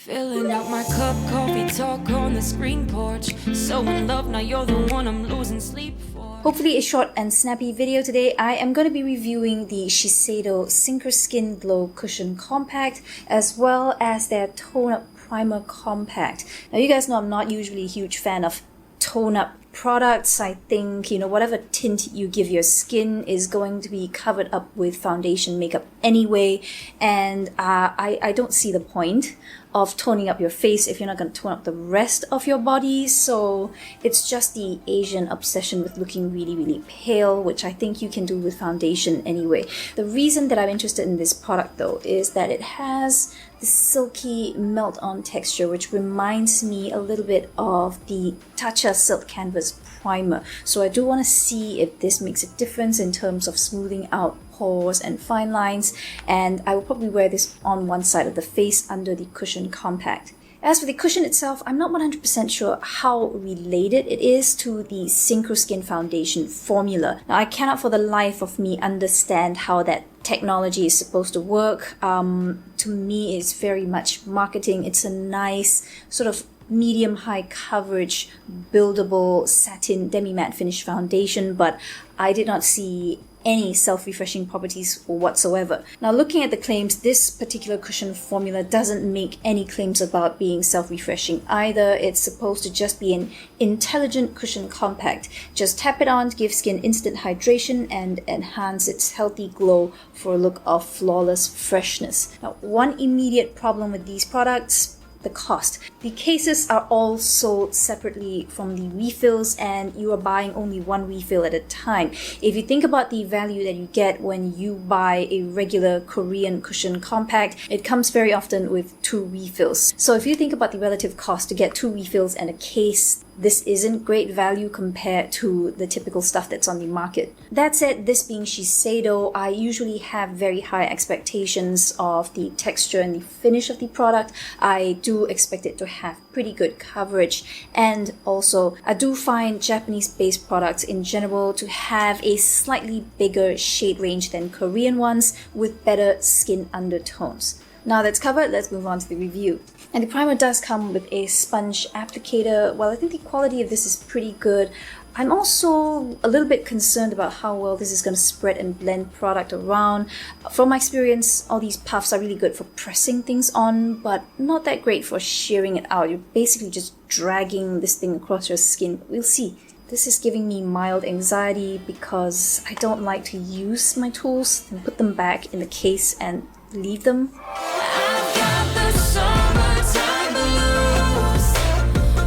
Filling up my cup, coffee talk on the screen porch. So in love, now you're the one I'm losing sleep for. Hopefully a short and snappy video today. I am going to be reviewing the Shiseido Synchro Skin Glow Cushion Compact as well as their Tone Up Primer Compact. Now you guys know I'm not usually a huge fan of tone up products. I think, whatever tint you give your skin is going to be covered up with foundation makeup anyway, and I don't see the point of toning up your face if you're not going to tone up the rest of your body. So it's just the Asian obsession with looking really, really pale, which I think you can do with foundation anyway. The reason that I'm interested in this product though is that it has the silky melt-on texture, which reminds me a little bit of the Tacha Silk Canvas Primer. So I do want to see if this makes a difference in terms of smoothing out pores and fine lines, and I will probably wear this on one side of the face under the Cushion Compact. As for the cushion itself, I'm not 100% sure how related it is to the Synchro Skin Foundation formula. Now, I cannot for the life of me understand how that technology is supposed to work. To me, it's very much marketing. It's a nice sort of medium-high coverage, buildable satin demi-matte finish foundation, but I did not see any self-refreshing properties whatsoever. Now, looking at the claims, this particular cushion formula doesn't make any claims about being self-refreshing either. It's supposed to just be an intelligent cushion compact. Just tap it on to give skin instant hydration and enhance its healthy glow for a look of flawless freshness. Now, one immediate problem with these products: the cost. The cases are all sold separately from the refills, and you are buying only one refill at a time. If you think about the value that you get when you buy a regular Korean cushion compact, it comes very often with 2 refills. So if you think about the relative cost to get 2 refills and a case, this isn't great value compared to the typical stuff that's on the market. That said, this being Shiseido, I usually have very high expectations of the texture and the finish of the product. I do expect it to have pretty good coverage, and also I do find Japanese-based products in general to have a slightly bigger shade range than Korean ones with better skin undertones. Now that's covered, let's move on to the review. And the primer does come with a sponge applicator. While I think the quality of this is pretty good, I'm also a little bit concerned about how well this is going to spread and blend product around. From my experience, all these puffs are really good for pressing things on, but not that great for shearing it out. You're basically just dragging this thing across your skin. We'll see. This is giving me mild anxiety because I don't like to use my tools and put them back in the case and leave them. I've got the summertime blues,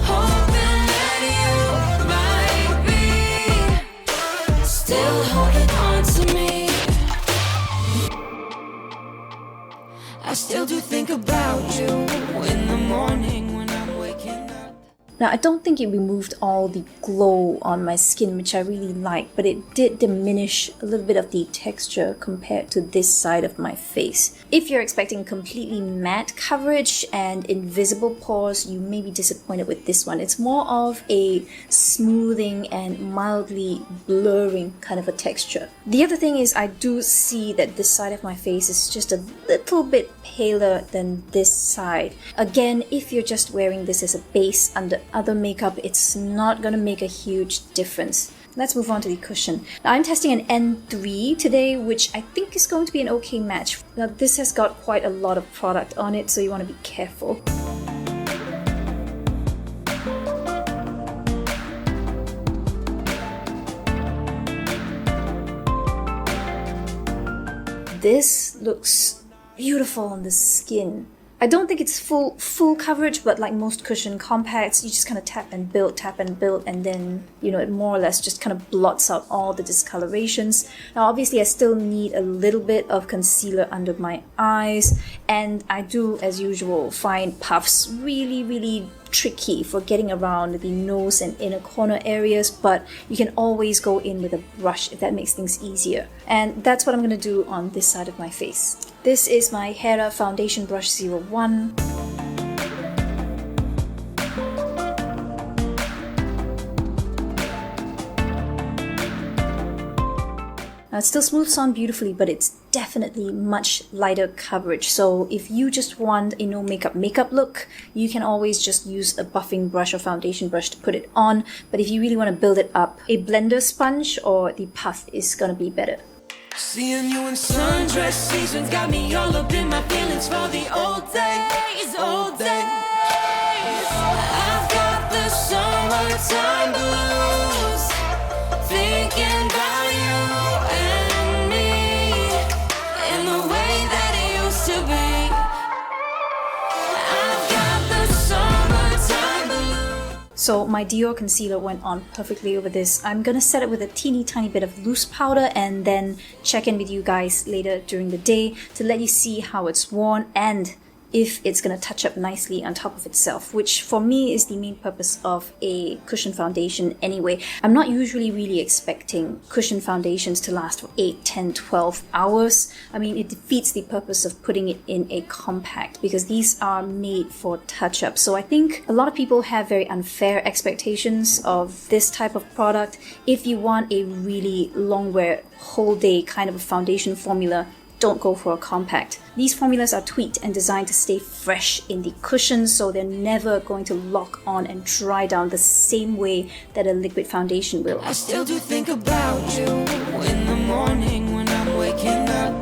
hoping that you might be still holding on to me. I still do think about you in the morning when I'm waking up. Now, I don't think it removed all the glow on my skin, which I really like, but it did diminish a little bit of the texture compared to this side of my face. If you're expecting completely matte coverage and invisible pores, you may be disappointed with this one. It's more of a smoothing and mildly blurring kind of a texture. The other thing is I do see that this side of my face is just a little bit paler than this side. Again, if you're just wearing this as a base under other makeup, it's not going to make a huge difference. Let's move on to the cushion. Now, I'm testing an N3 today, which I think is going to be an okay match. Now, this has got quite a lot of product on it, so you want to be careful. This looks beautiful on the skin. I don't think it's full coverage, but like most cushion compacts, you just kind of tap and build, and then, it more or less just kind of blots out all the discolorations. Now, obviously, I still need a little bit of concealer under my eyes, and I do, as usual, find puffs really, really tricky for getting around the nose and inner corner areas, but you can always go in with a brush if that makes things easier. And that's what I'm going to do on this side of my face. This is my HERA Foundation Brush 01. Now, it still smooths on beautifully, but it's definitely much lighter coverage. So if you just want a no makeup look, you can always just use a buffing brush or foundation brush to put it on. But if you really want to build it up, a blender sponge or the puff is gonna be better. Seeing you in sundress seasons got me all up in my feelings for the old days, old days. I've got the summertime blues, thinking about you and me in the way that it used to be. I've got the summertime blues. So my Dior concealer went on perfectly over this. I'm gonna set it with a teeny tiny bit of loose powder and then check in with you guys later during the day to let you see how it's worn and if it's going to touch up nicely on top of itself, which for me is the main purpose of a cushion foundation anyway. I'm not usually really expecting cushion foundations to last for 8, 10, 12 hours. I mean, it defeats the purpose of putting it in a compact because these are made for touch-up. So I think a lot of people have very unfair expectations of this type of product. If you want a really long wear, whole day kind of a foundation formula, don't go for a compact. These formulas are tweaked and designed to stay fresh in the cushion, so they're never going to lock on and dry down the same way that a liquid foundation will. I still do think about you in the morning when I'm waking up.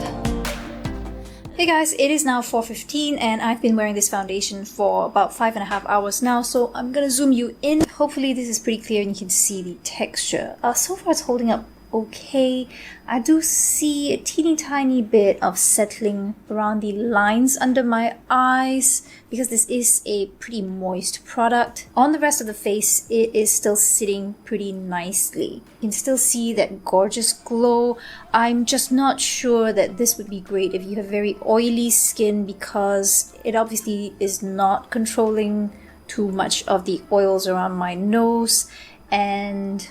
Hey guys, it is now 4:15 and I've been wearing this foundation for about 5.5 hours now, so I'm gonna zoom you in. Hopefully this is pretty clear and you can see the texture. So far it's holding up okay. I do see a teeny tiny bit of settling around the lines under my eyes because this is a pretty moist product. On the rest of the face, it is still sitting pretty nicely. You can still see that gorgeous glow. I'm just not sure that this would be great if you have very oily skin because it obviously is not controlling too much of the oils around my nose, and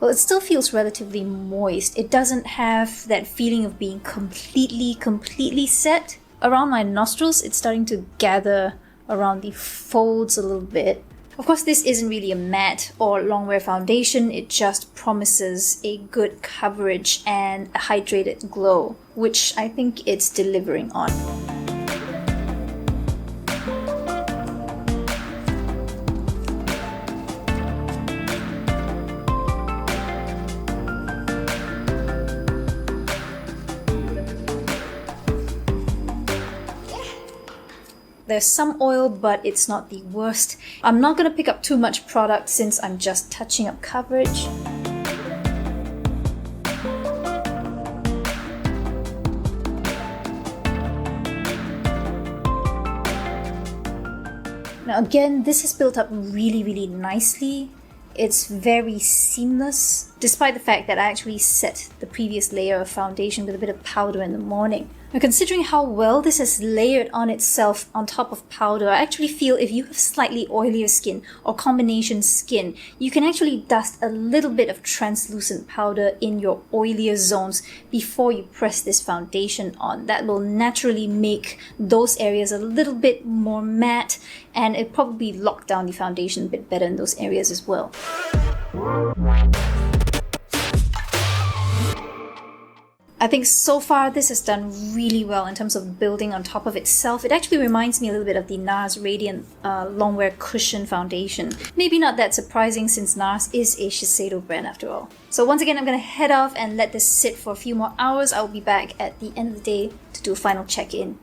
well, it still feels relatively moist. It doesn't have that feeling of being completely set. Around my nostrils, it's starting to gather around the folds a little bit. Of course, this isn't really a matte or longwear foundation. It just promises a good coverage and a hydrated glow, which I think it's delivering on. There's some oil, but it's not the worst. I'm not going to pick up too much product since I'm just touching up coverage. Now again, this is built up really nicely. It's very seamless, despite the fact that I actually set the previous layer of foundation with a bit of powder in the morning. Now, considering how well this is layered on itself on top of powder, I actually feel if you have slightly oilier skin or combination skin, you can actually dust a little bit of translucent powder in your oilier zones before you press this foundation on. That will naturally make those areas a little bit more matte, and it probably lock down the foundation a bit better in those areas as well. I think so far this has done really well in terms of building on top of itself. It actually reminds me a little bit of the NARS Radiant Longwear Cushion Foundation. Maybe not that surprising since NARS is a Shiseido brand after all. So once again, I'm going to head off and let this sit for a few more hours. I'll be back at the end of the day to do a final check-in.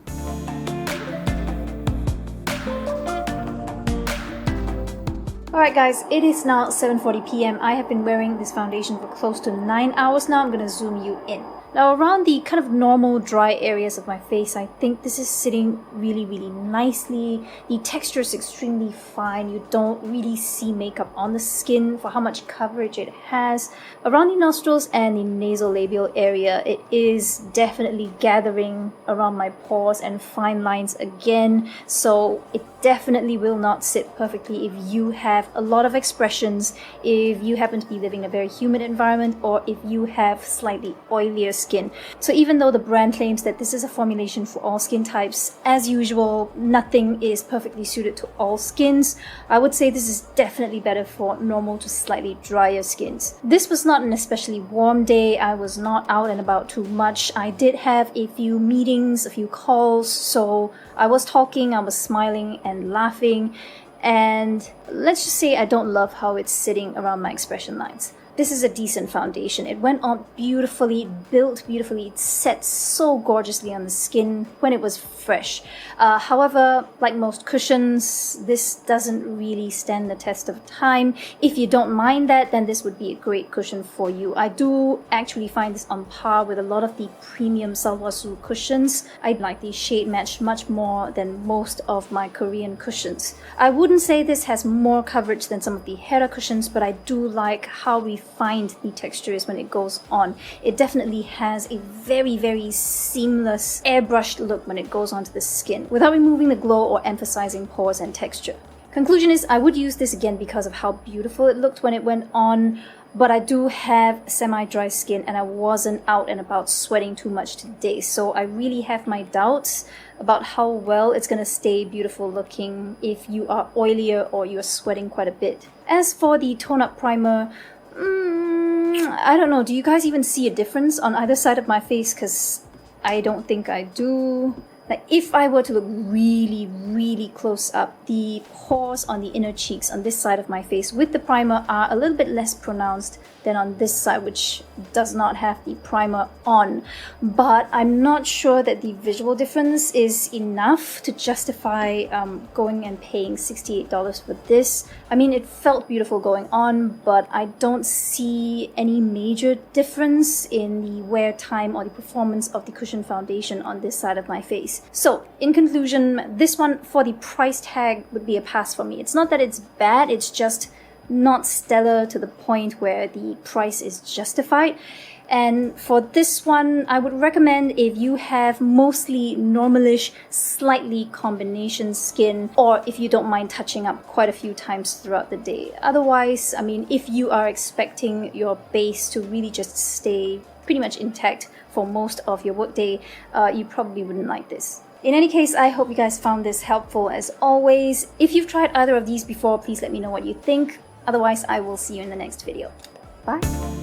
Alright guys, it is now 7:40 p.m. I have been wearing this foundation for close to 9 hours now. I'm going to zoom you in. Now around the kind of normal dry areas of my face, I think this is sitting really nicely. The texture is extremely fine. You don't really see makeup on the skin for how much coverage it has. Around the nostrils and the nasolabial area, it is definitely gathering around my pores and fine lines again. So it definitely will not sit perfectly if you have a lot of expressions, if you happen to be living in a very humid environment, or if you have slightly oilier skin. So even though the brand claims that this is a formulation for all skin types, as usual, nothing is perfectly suited to all skins. I would say this is definitely better for normal to slightly drier skins. This was not an especially warm day. I was not out and about too much. I did have a few meetings, a few calls, so I was talking, I was smiling and laughing, and let's just say I don't love how it's sitting around my expression lines. This is a decent foundation. It went on beautifully, built beautifully, it set so gorgeously on the skin when it was fresh. However, like most cushions, this doesn't really stand the test of time. If you don't mind that, then this would be a great cushion for you. I do actually find this on par with a lot of the premium Salwasu cushions. I like the shade match much more than most of my Korean cushions. I wouldn't say this has more coverage than some of the HERA cushions, but I do like how refined the texture is when it goes on. It definitely has a very, very seamless, airbrushed look when it goes onto the skin, without removing the glow or emphasizing pores and texture. Conclusion is, I would use this again because of how beautiful it looked when it went on, but I do have semi-dry skin and I wasn't out and about sweating too much today, so I really have my doubts about how well it's gonna stay beautiful looking if you are oilier or you're sweating quite a bit. As for the tone-up primer, I don't know, do you guys even see a difference on either side of my face? Because I don't think I do. Like, if I were to look really, really close up, the pores on the inner cheeks on this side of my face with the primer are a little bit less pronounced than on this side, which does not have the primer on. But I'm not sure that the visual difference is enough to justify going and paying $68 for this. I mean, it felt beautiful going on, but I don't see any major difference in the wear time or the performance of the cushion foundation on this side of my face. So, in conclusion, this one for the price tag would be a pass for me. It's not that it's bad, it's just not stellar to the point where the price is justified. And for this one, I would recommend if you have mostly normalish, slightly combination skin, or if you don't mind touching up quite a few times throughout the day. Otherwise, I mean, if you are expecting your base to really just stay pretty much intact for most of your workday, you probably wouldn't like this. In any case, I hope you guys found this helpful as always. If you've tried either of these before, please let me know what you think. Otherwise, I will see you in the next video. Bye!